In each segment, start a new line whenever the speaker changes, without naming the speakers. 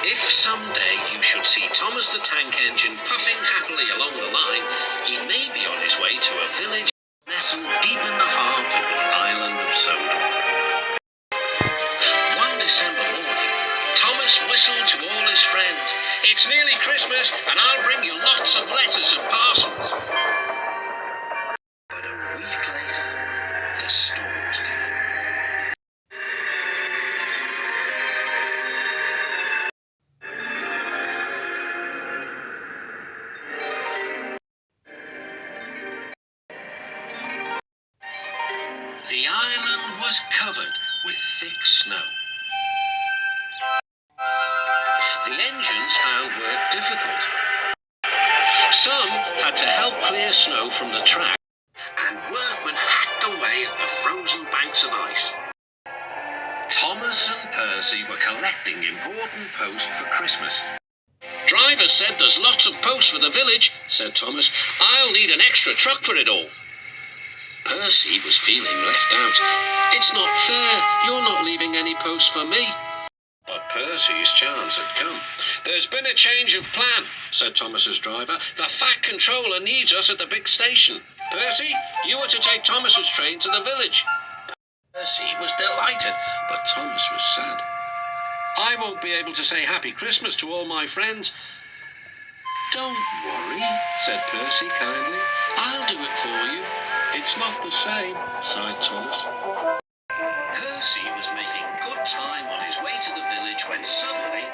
If someday you should see Thomas the Tank Engine puffing happily along the line, he may be on his way to a village nestled deep in the heart of the island of Soda. One December morning, Thomas whistled to all his friends. "It's nearly Christmas, and I'll bring you lots of letters and parcels." But a week later, the storms came. The island was covered with thick snow. The engines found work difficult. Some had to help clear snow from the track, and workmen hacked away at the frozen banks of ice. Thomas and Percy were collecting important post for Christmas. "Driver said there's lots of post for the village," said Thomas. "I'll need an extra truck for it all." Percy was feeling left out. "It's not fair. You're not leaving any post for me." But Percy's chance had come. "There's been a change of plan," said Thomas's driver. "The Fat Controller needs us at the big station. Percy, you are to take Thomas's train to the village." Percy was delighted, but Thomas was sad. "I won't be able to say Happy Christmas to all my friends." "Don't worry," said Percy kindly. "I'll do it for you." "It's not the same," sighed Thomas. Percy was making good time on his way to the village when suddenly...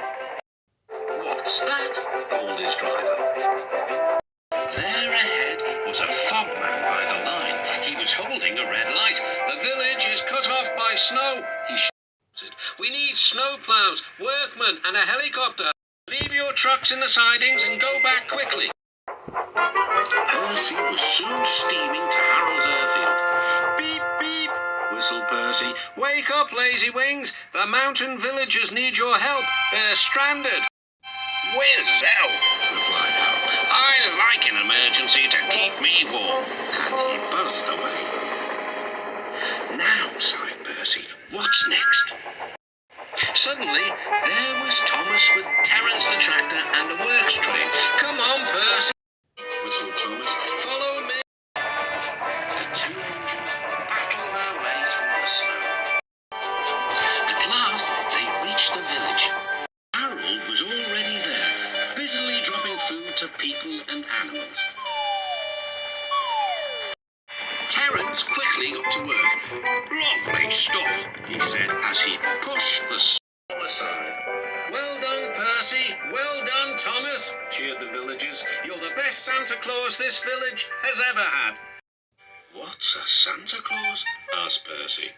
"What's that?" called his driver. There ahead was a fogman by the line. He was holding a red light. "The village is cut off by snow," he shouted. "We need snow plows, workmen and a helicopter. Leave your trucks in the sidings and go back quickly." Percy was soon steaming to Harold's airfield. "Beep, beep," whistled Percy. "Wake up, lazy wings. The mountain villagers need your help. They're stranded." "Whiz-ow," replied Harold. "I like an emergency to keep me warm." And he buzzed away. "Now," sighed Percy, "what's next?" Suddenly, there was Thomas with Terence the tractor and a works train. "Come on, Percy," whistled Thomas. "Follow me." The two engines battled their way through the snow. At last, they reached the village. Harold was already there, busily dropping food to people and animals. Terence quickly got to work. "Lovely stuff," he said as he pushed the snow aside. "Well done, Percy. Well done, Thomas," cheered the villagers. "You're the best Santa Claus this village has ever had." "What's a Santa Claus?" asked Percy.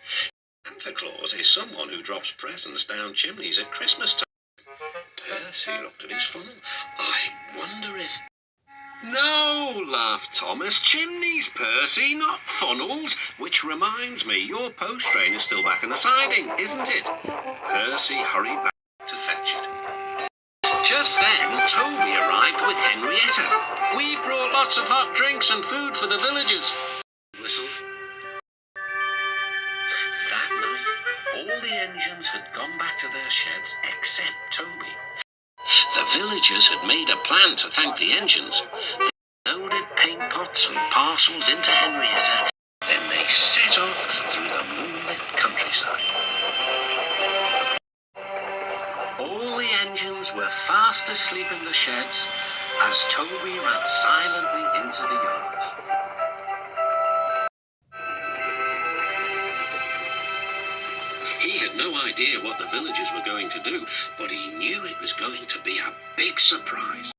"Santa Claus is someone who drops presents down chimneys at Christmas time." Percy looked at his funnel. "I wonder if..." "No," laughed Thomas. "Chimneys, Percy, not funnels. Which reminds me, your post train is still back in the siding, isn't it?" Percy hurried back to fetch it. Just then, Toby arrived with Henrietta. "We've brought lots of hot drinks and food for the villagers," he whistled. That night, all the engines had gone back to their sheds except Toby. The villagers had made a plan to thank the engines. They loaded paint pots and parcels into Henrietta. Then they set off through the moonlit countryside. All the engines were fast asleep in the sheds as Toby ran silently into the yards. He had no idea what the villagers were going to do, but he knew it was going to be a big surprise.